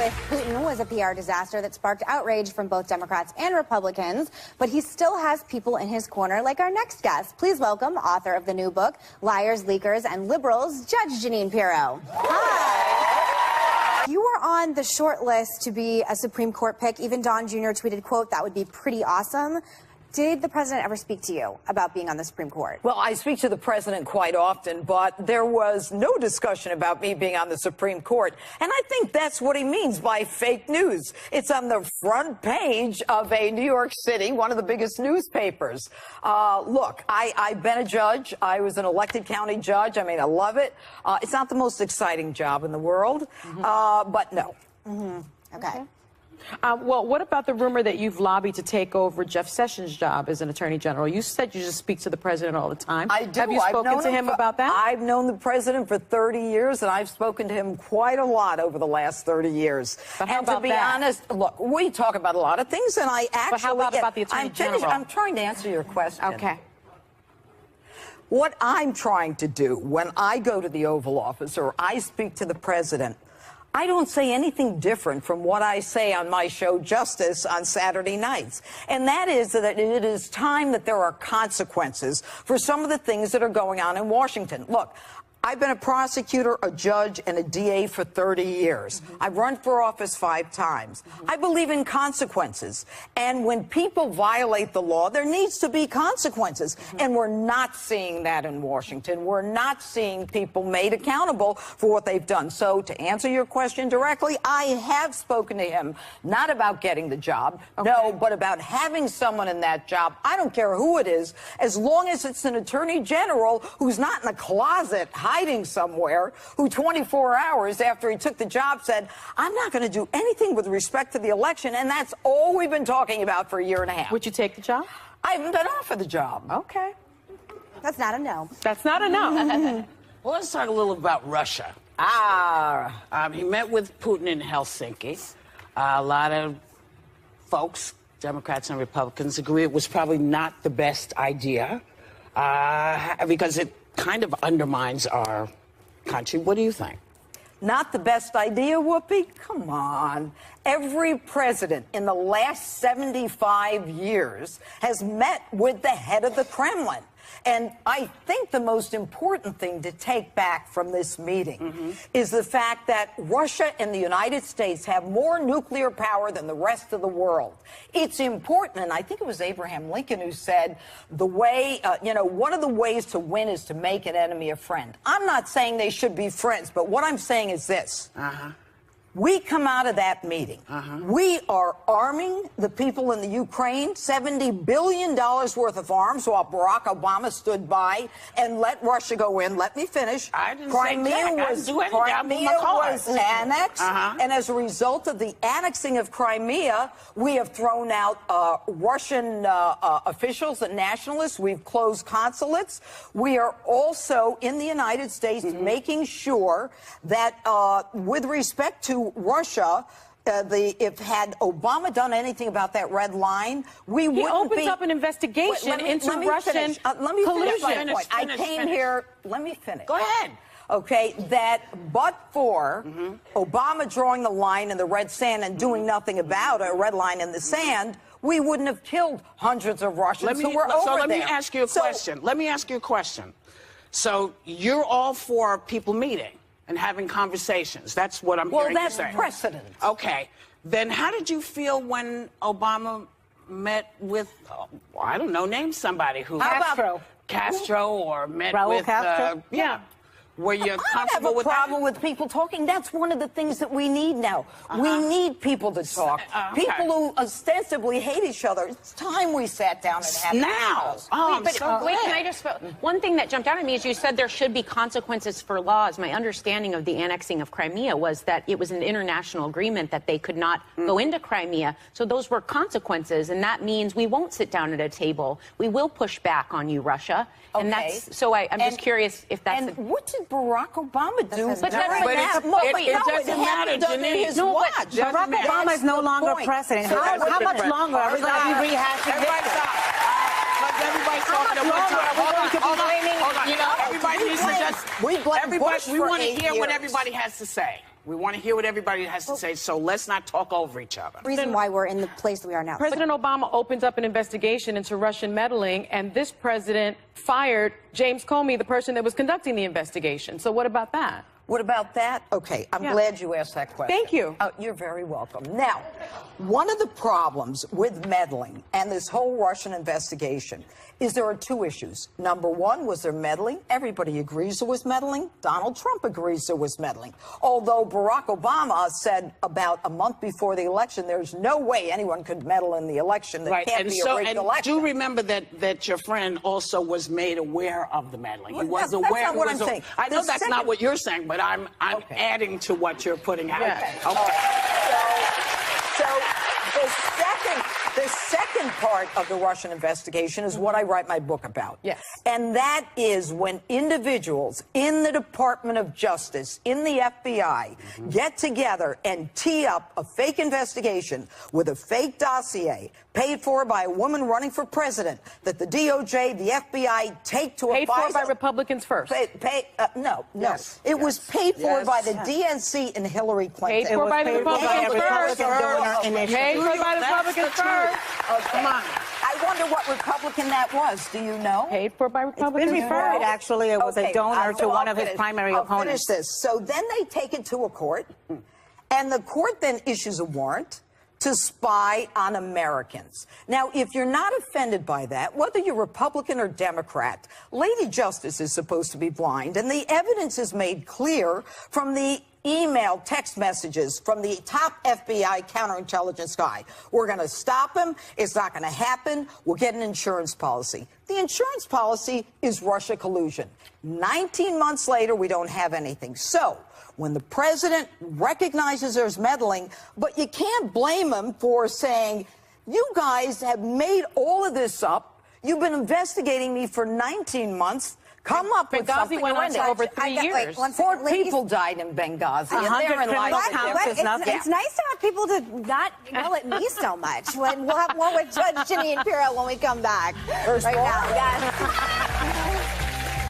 with Putin was a PR disaster that sparked outrage from both Democrats and Republicans, but he still has people in his corner like our next guest. Please welcome author of the new book, Liars, Leakers, and Liberals, Judge Jeanine Pirro. Hi. You were on the short list to be a Supreme Court pick. Even Don Jr. tweeted, quote, "That would be pretty awesome." Did the president ever speak to you about being on the Supreme Court? Well, I speak to the president quite often, but there was no discussion about me being on the Supreme Court. And I think that's what he means by fake news. It's on the front page of a New York City, one of the biggest newspapers. Look, I've been a judge. I was an elected county judge. I mean, I love it. It's not the most exciting job in the world, but no. Okay. Well, what about the rumor that you've lobbied to take over Jeff Sessions' job as an attorney general? You said you just speak to the president all the time. I do. Have you spoken to him about that? I've known the president for 30 years, and I've spoken to him quite a lot over the last 30 years. But how and about to be that? honest, look, we talk about a lot of things, and I actually... But how about the attorney general? I'm trying to answer your question. Okay. What I'm trying to do when I go to the Oval Office or I speak to the president, I don't say anything different from what I say on my show Justice on Saturday nights. And that is that it is time that there are consequences for some of the things that are going on in Washington. Look, I've been a prosecutor, a judge, and a DA for 30 years. I've run for office 5 times. I believe in consequences. And when people violate the law, there needs to be consequences. And we're not seeing that in Washington. We're not seeing people made accountable for what they've done. So to answer your question directly, I have spoken to him, not about getting the job, no, but about having someone in that job. I don't care who it is, as long as it's an attorney general who's not in a closet hiding somewhere, who 24 hours after he took the job said, "I'm not going to do anything with respect to the election," and that's all we've been talking about for a year and a half. Would you take the job? I haven't been offered the job. Okay. That's not a no. That's not a no. Well, let's talk a little about Russia. He met with Putin in Helsinki. A lot of folks, Democrats and Republicans, agree it was probably not the best idea because it kind of undermines our country. What do you think? Not the best idea, Whoopi? Come on. Every president in the last 75 years has met with the head of the Kremlin. And I think the most important thing to take back from this meeting is the fact that Russia and the United States have more nuclear power than the rest of the world. It's important, and I think it was Abraham Lincoln who said the way, one of the ways to win is to make an enemy a friend. I'm not saying they should be friends, but what I'm saying is this. We come out of that meeting. We are arming the people in the Ukraine, $70 billion worth of arms, while Barack Obama stood by and let Russia go in. Let me finish. I didn't Crimea was annexed, and as a result of the annexing of Crimea, we have thrown out Russian officials and nationalists. We've closed consulates. We are also, in the United States, making sure that with respect to Russia, if had Obama done anything about that red line, we wouldn't be... He opens up an investigation into Russian collusion. I came here... Let me finish. Go ahead. Okay, that but for Obama drawing the line in the red sand and doing nothing about a red line in the sand, we wouldn't have killed hundreds of Russians who were over there. So let me ask you a question. Let me ask you a question. So you're all for people meeting and having conversations. That's what I'm hearing you say. Well, that's precedent. Okay. Then how did you feel when Obama met with, I don't know, name somebody who... Castro or met Raul with... Castro? Yeah. Were you comfortable with that? I have a problem with people talking. That's one of the things that we need now. We need people to talk. People who ostensibly hate each other. It's time we sat down and had now. Wait, can I just... One thing that jumped out at me is you said there should be consequences for laws. My understanding of the annexing of Crimea was that it was an international agreement that they could not go into Crimea. So those were consequences, and that means we won't sit down at a table. We will push back on you, Russia. And that's... So I'm just curious if that's... And what did Barack Obama do? It doesn't matter, Jeanine. Barack Obama is no longer president. How much longer are we going to be rehashing this? everybody talking at one time. Hold on. You know, Everybody needs to just. We want to hear what 8 years. everybody has to say. We want to hear what everybody has to say, so let's not talk over each other. Reason why we're in the place that we are now. President Obama opens up an investigation into Russian meddling, and this president fired James Comey, the person that was conducting the investigation. So what about that? What about that? Okay, I'm glad you asked that question. Thank you. Oh, you're very welcome. Now, one of the problems with meddling and this whole Russian investigation is there are two issues. Number one, was there meddling? Everybody agrees there was meddling. Donald Trump agrees there was meddling. Although Barack Obama said about a month before the election, there's no way anyone could meddle in the election. There can't be a rigged election. Do remember that your friend also was made aware of the meddling. He was aware. That's not what I'm saying. I know that's not what you're saying, but I'm adding to what you're putting out. Okay. So the second part of the Russian investigation is what I write my book about. Yes. And that is when individuals in the Department of Justice, in the FBI, get together and tee up a fake investigation with a fake dossier paid for by a woman running for president that the DOJ, the FBI take to a Paid for by Republicans first. No. Yes. It was paid for by the DNC and Hillary Clinton. Paid for by the Republicans first. Paid for by the Republicans first. Come on. I wonder what Republican that was. Do you know? Paid for by Republicans. Been referred, actually. It was a donor to one of his primary opponents. Finish this. So then they take it to a court, and the court then issues a warrant to spy on Americans. Now, if you're not offended by that, whether you're Republican or Democrat, Lady Justice is supposed to be blind, and the evidence is made clear from the email, text messages from the top FBI counterintelligence guy. We're going to stop him. It's not going to happen. We'll get an insurance policy. The insurance policy is Russia collusion. 19 months later, we don't have anything. So when the president recognizes there's meddling, but you can't blame him for saying, you guys have made all of this up. You've been investigating me for 19 months. Come up with something. Benghazi went on for over 3 years. 4 people died in Benghazi. And therein lies the difference. It's nice to have people to not yell at me so much. We'll have more with Judge Jeanine Pirro when we come back. There's right more. now.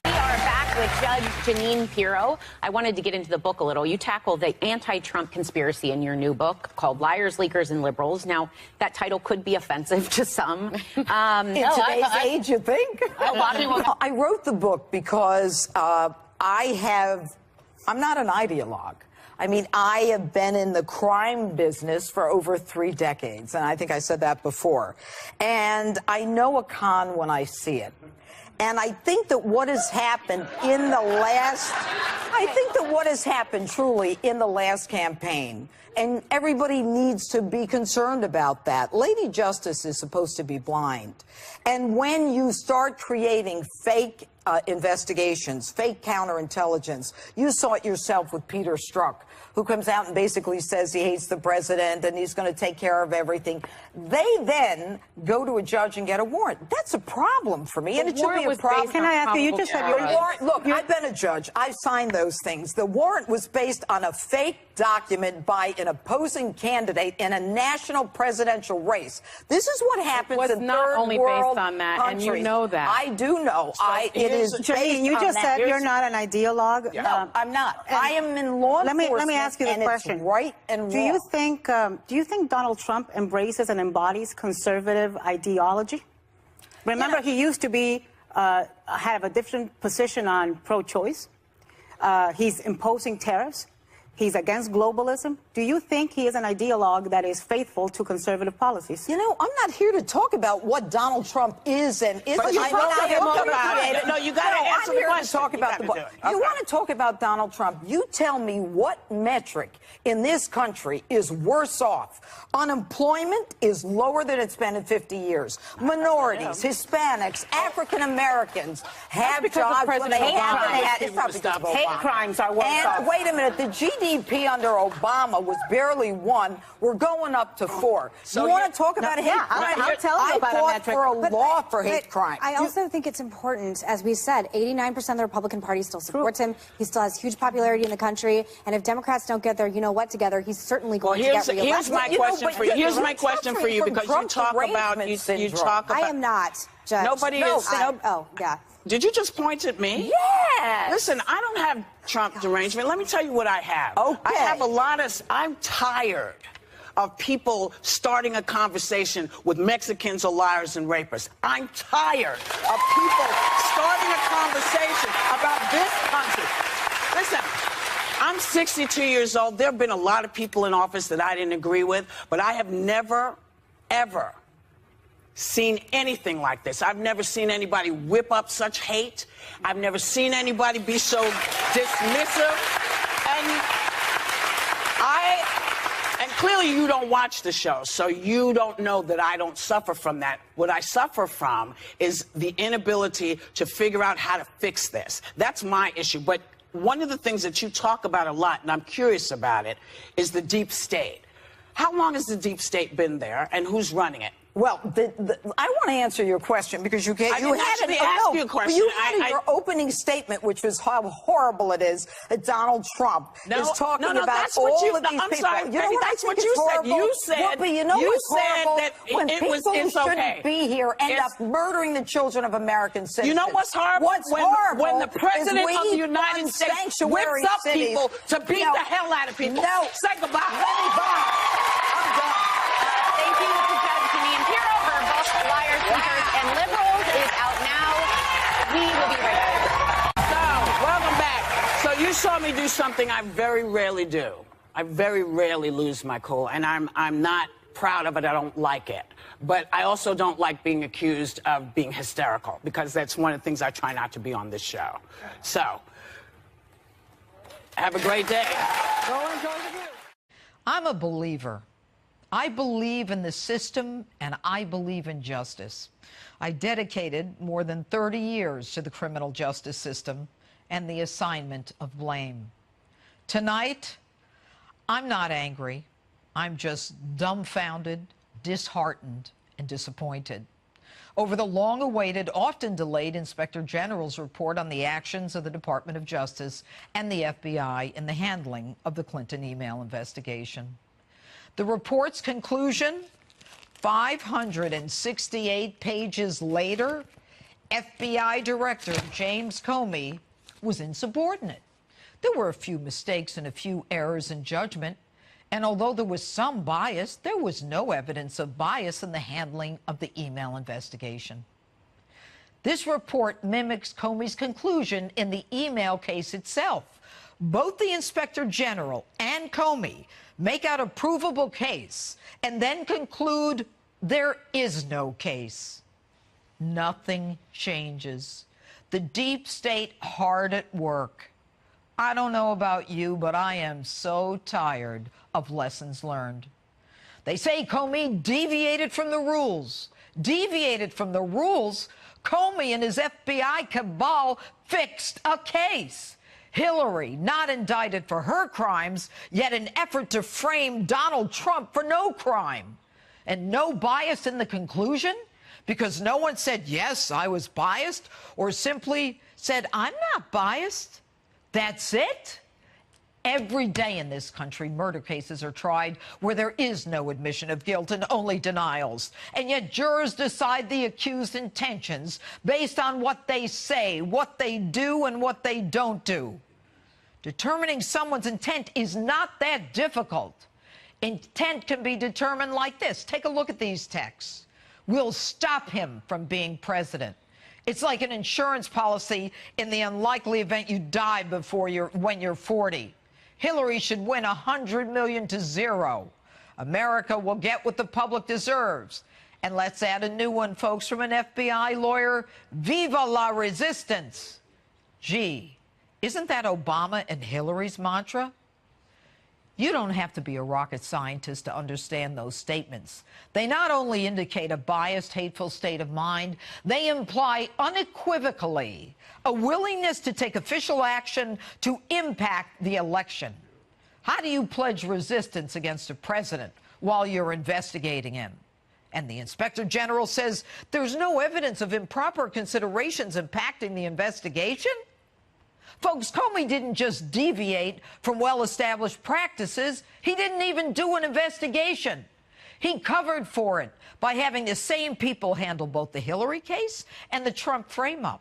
We are back with Judge Jeanine Pirro. I wanted to get into the book a little. You tackle the anti-Trump conspiracy in your new book called Liars, Leakers, and Liberals. Now, that title could be offensive to some. In today's age, you think? A lot of people. I wrote the book because I'm not an ideologue. I mean, I have been in the crime business for over 3 decades, and I think I said that before. And I know a con when I see it. And I think that what has happened in the last, truly in the last campaign, and everybody needs to be concerned about that. Lady Justice is supposed to be blind. And when you start creating fake investigations, fake counterintelligence, you saw it yourself with Peter Strzok, who comes out and basically says he hates the president and he's going to take care of everything. They then go to a judge and get a warrant. That's a problem for me, and it should be a problem. Can I ask you, you just said the warrant, look, I've been a judge. I've signed those things. The warrant was based on a fake document by an opposing candidate in a national presidential race. This is what happens in not only third-world based on that, countries. and you know that. I do know. It is Jeanine, you just said you're not an ideologue. No, I'm not. I am in law enforcement. Let me ask you this question. It's right and wrong. Do you think Donald Trump embraces and embodies conservative ideology? Remember, he used to be have a different position on pro-choice. He's imposing tariffs. He's against globalism. Do you think he is an ideologue that is faithful to conservative policies? You know, I'm not here to talk about what Donald Trump is and isn't. But you talk to him about it. No, you got to answer the question. I'm here to talk about the book. You want to talk about Donald Trump? You tell me what metric in this country is worse off. Unemployment is lower than it's been in 50 years. Minorities, Hispanics, African Americans have jobs when they haven't had. It's not because of Obama. Hate crimes are worse off. And wait a minute, the GDP GDP under Obama was barely 1. We're going up to 4. So you want to talk about hate crime? I'll tell you about a fought metric. for a law for hate crime. I also think it's important, as we said, 89% of the Republican Party still supports him. He still has huge popularity in the country. And if Democrats don't get their you-know-what together, he's certainly going to get reelected. Here's my question for you. Here's my question for you, because you talk about... I am not, Judge. Nobody is... Oh, yeah. Did you just point at me? Yes. Listen, I don't have Trump derangement. Let me tell you what I have. Okay. I have a lot of... I'm tired of people starting a conversation with Mexicans are liars and rapists. I'm tired of people starting a conversation about this country. Listen, I'm 62 years old. There have been a lot of people in office that I didn't agree with, but I have never, ever seen anything like this. I've never seen anybody whip up such hate. I've never seen anybody be so dismissive. And clearly you don't watch the show, so you don't know that I don't suffer from that. What I suffer from is the inability to figure out how to fix this. That's my issue. But one of the things that you talk about a lot, and I'm curious about it, is the deep state. How long has the deep state been there, and who's running it? Well, I want to answer your question, because you had you a question. You had your opening statement, which was how horrible it is that Donald Trump is talking about that's all what you, of these I'm people. sorry, You know baby, what that's I what think you is said. horrible? You said, Whoopi, you know you what's said horrible? that when it people was, who it's shouldn't okay. be here end up murdering the children of American citizens. You know what's horrible? When the president of the United States whips up people to beat the hell out of people. No. Say goodbye. Let me buy. I'm done. Thank you to Judge Jeanine Pirro. Her book, Liars, Leakers, and Liberals, is out now. We will be right back. So, welcome back. So you saw me do something I very rarely do. I very rarely lose my cool, and I'm not proud of it. I don't like it. But I also don't like being accused of being hysterical, because that's one of the things I try not to be on this show. So, have a great day. I'm a believer. I believe in the system, and I believe in justice. I dedicated more than 30 years to the criminal justice system and the assignment of blame. Tonight, I'm not angry. I'm just dumbfounded, disheartened, and disappointed over the long-awaited, often delayed Inspector General's report on the actions of the Department of Justice and the FBI in the handling of the Clinton email investigation. The report's conclusion, 568 pages later, FBI Director James Comey was insubordinate. There were a few mistakes and a few errors in judgment, and although there was some bias, there was no evidence of bias in the handling of the email investigation. This report mimics Comey's conclusion in the email case itself. Both the Inspector General and Comey make out a provable case and then conclude there is no case. Nothing changes. The deep state hard at work. I don't know about you, but I am so tired of lessons learned. They say Comey deviated from the rules. Deviated from the rules? Comey and his FBI cabal fixed a case. Hillary not indicted for her crimes, yet an effort to frame Donald Trump for no crime. And no bias in the conclusion? Because no one said, yes, I was biased, or simply said, I'm not biased. That's it? Every day in this country, murder cases are tried where there is no admission of guilt and only denials. And yet jurors decide the accused's intentions based on what they say, what they do, and what they don't do. Determining someone's intent is not that difficult. Intent can be determined like this. Take a look at these texts. We'll stop him from being president. It's like an insurance policy in the unlikely event you die when you're 40. Hillary should win 100 million to 0. America will get what the public deserves. And let's add a new one, folks, from an FBI lawyer. Viva la resistance. Gee, isn't that Obama and Hillary's mantra? You don't have to be a rocket scientist to understand those statements. They not only indicate a biased, hateful state of mind, they imply unequivocally a willingness to take official action to impact the election. How do you pledge resistance against a president while you're investigating him? And the Inspector General says there's no evidence of improper considerations impacting the investigation? Folks, Comey didn't just deviate from well-established practices. He didn't even do an investigation. He covered for it by having the same people handle both the Hillary case and the Trump frame-up.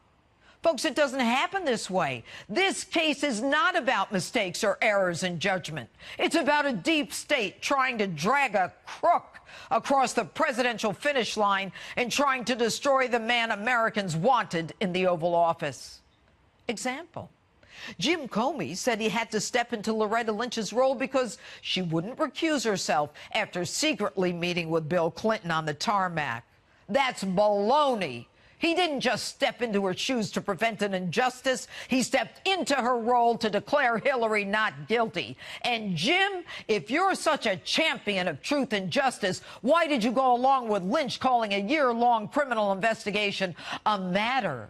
Folks, it doesn't happen this way. This case is not about mistakes or errors in judgment. It's about a deep state trying to drag a crook across the presidential finish line and trying to destroy the man Americans wanted in the Oval Office. Example. Jim Comey said he had to step into Loretta Lynch's role because she wouldn't recuse herself after secretly meeting with Bill Clinton on the tarmac. That's baloney. He didn't just step into her shoes to prevent an injustice. He stepped into her role to declare Hillary not guilty. And Jim, if you're such a champion of truth and justice, why did you go along with Lynch calling a year-long criminal investigation a matter?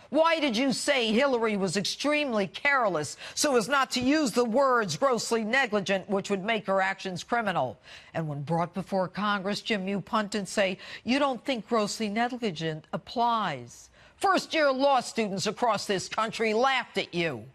Why did you say Hillary was extremely careless so as not to use the words grossly negligent, which would make her actions criminal? And when brought before Congress, Jim, you punt and say, you don't think grossly negligent applies. First-year law students across this country laughed at you.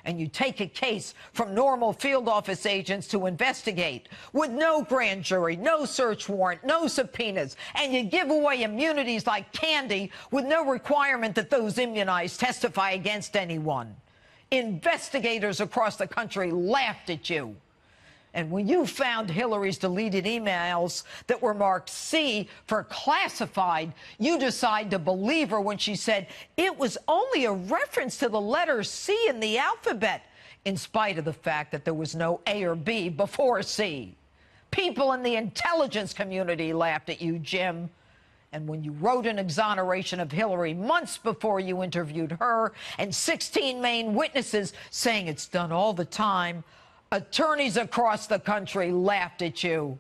And you take a case from normal field office agents to investigate with no grand jury, no search warrant, no subpoenas, and you give away immunities like candy with no requirement that those immunized testify against anyone. Investigators across the country laughed at you. And when you found Hillary's deleted emails that were marked C for classified, you decide to believe her when she said it was only a reference to the letter C in the alphabet, in spite of the fact that there was no A or B before C. People in the intelligence community laughed at you, Jim. And when you wrote an exoneration of Hillary months before you interviewed her and 16 main witnesses saying it's done all the time, attorneys across the country laughed at you.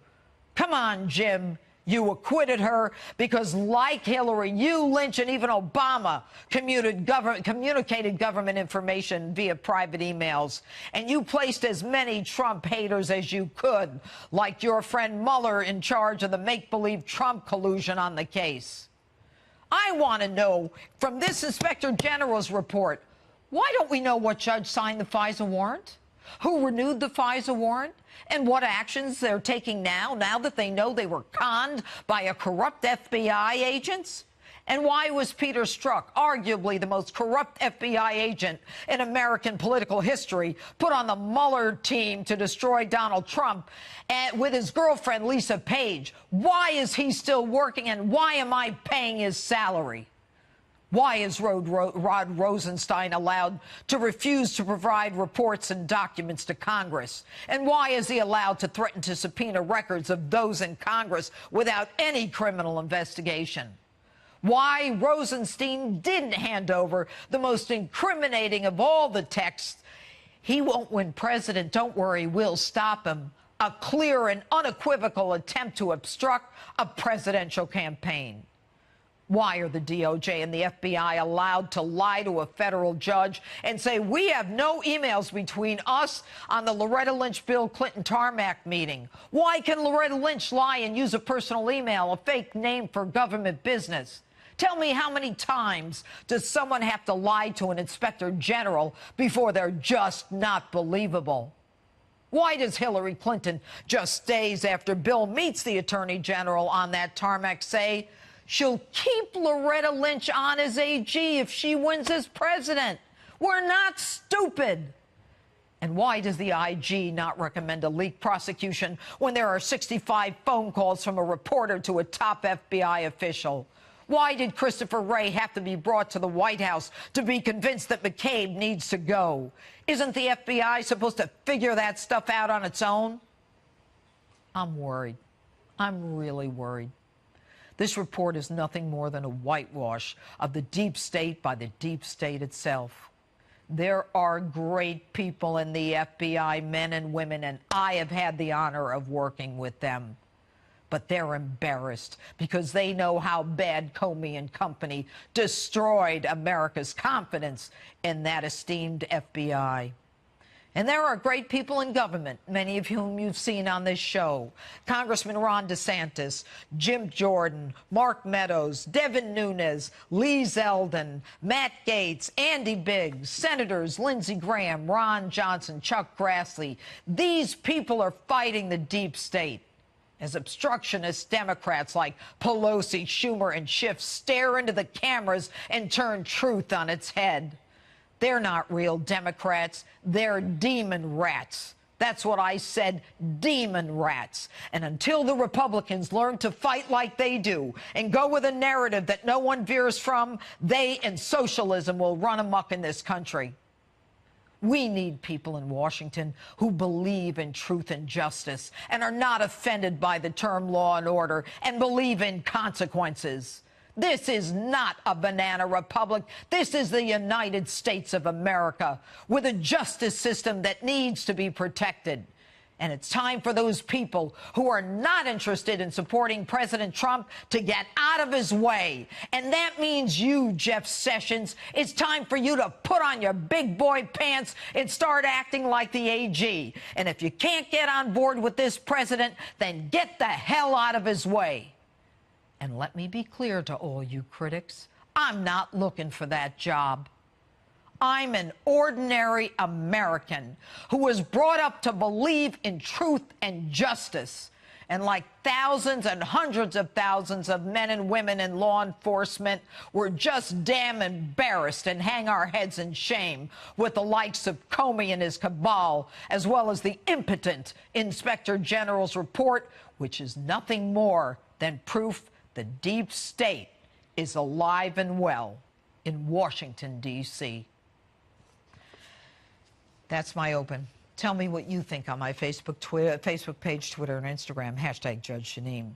Come on, Jim. You acquitted her because, like Hillary, you, Lynch, and even Obama communicated government information via private emails. And you placed as many Trump haters as you could, like your friend Mueller in charge of the make-believe Trump collusion on the case. I want to know, from this Inspector General's report, why don't we know what judge signed the FISA warrant? Who renewed the FISA warrant, and what actions they're taking now that they know they were conned by a corrupt FBI agents? And why was Peter Strzok, arguably the most corrupt FBI agent in American political history, put on the Mueller team to destroy Donald Trump with his girlfriend, Lisa Page? Why is he still working, and why am I paying his salary? Why is Rod Rosenstein allowed to refuse to provide reports and documents to Congress? And why is he allowed to threaten to subpoena records of those in Congress without any criminal investigation? Why Rosenstein didn't hand over the most incriminating of all the texts? He won't win president. Don't worry, we'll stop him. A clear and unequivocal attempt to obstruct a presidential campaign. Why are the DOJ and the FBI allowed to lie to a federal judge and say, we have no emails between us on the Loretta Lynch-Bill Clinton tarmac meeting? Why can Loretta Lynch lie and use a personal email, a fake name for government business? Tell me, how many times does someone have to lie to an inspector general before they're just not believable? Why does Hillary Clinton, just days after Bill meets the attorney general on that tarmac, say she'll keep Loretta Lynch on as AG if she wins as president? We're not stupid. And why does the IG not recommend a leak prosecution when there are 65 phone calls from a reporter to a top FBI official? Why did Christopher Wray have to be brought to the White House to be convinced that McCabe needs to go? Isn't the FBI supposed to figure that stuff out on its own? I'm worried. I'm really worried. This report is nothing more than a whitewash of the deep state by the deep state itself. There are great people in the FBI, men and women, and I have had the honor of working with them. But they're embarrassed because they know how bad Comey and company destroyed America's confidence in that esteemed FBI. And there are great people in government, many of whom you've seen on this show. Congressman Ron DeSantis, Jim Jordan, Mark Meadows, Devin Nunes, Lee Zeldin, Matt Gaetz, Andy Biggs, Senators Lindsey Graham, Ron Johnson, Chuck Grassley. These people are fighting the deep state as obstructionist Democrats like Pelosi, Schumer, and Schiff stare into the cameras and turn truth on its head. They're not real Democrats. They're demon rats. That's what I said, demon rats. And until the Republicans learn to fight like they do and go with a narrative that no one veers from, they and socialism will run amok in this country. We need people in Washington who believe in truth and justice and are not offended by the term law and order and believe in consequences. This is not a banana republic. This is the United States of America with a justice system that needs to be protected. And it's time for those people who are not interested in supporting President Trump to get out of his way. And that means you, Jeff Sessions. It's time for you to put on your big boy pants and start acting like the AG. And if you can't get on board with this president, then get the hell out of his way. And let me be clear to all you critics, I'm not looking for that job. I'm an ordinary American who was brought up to believe in truth and justice. And like thousands and hundreds of thousands of men and women in law enforcement, we're just damn embarrassed and hang our heads in shame with the likes of Comey and his cabal, as well as the impotent Inspector General's report, which is nothing more than proof the deep state is alive and well in Washington, D.C. That's my open. Tell me what you think on my Facebook page, Twitter, and Instagram. #JudgeJeanine.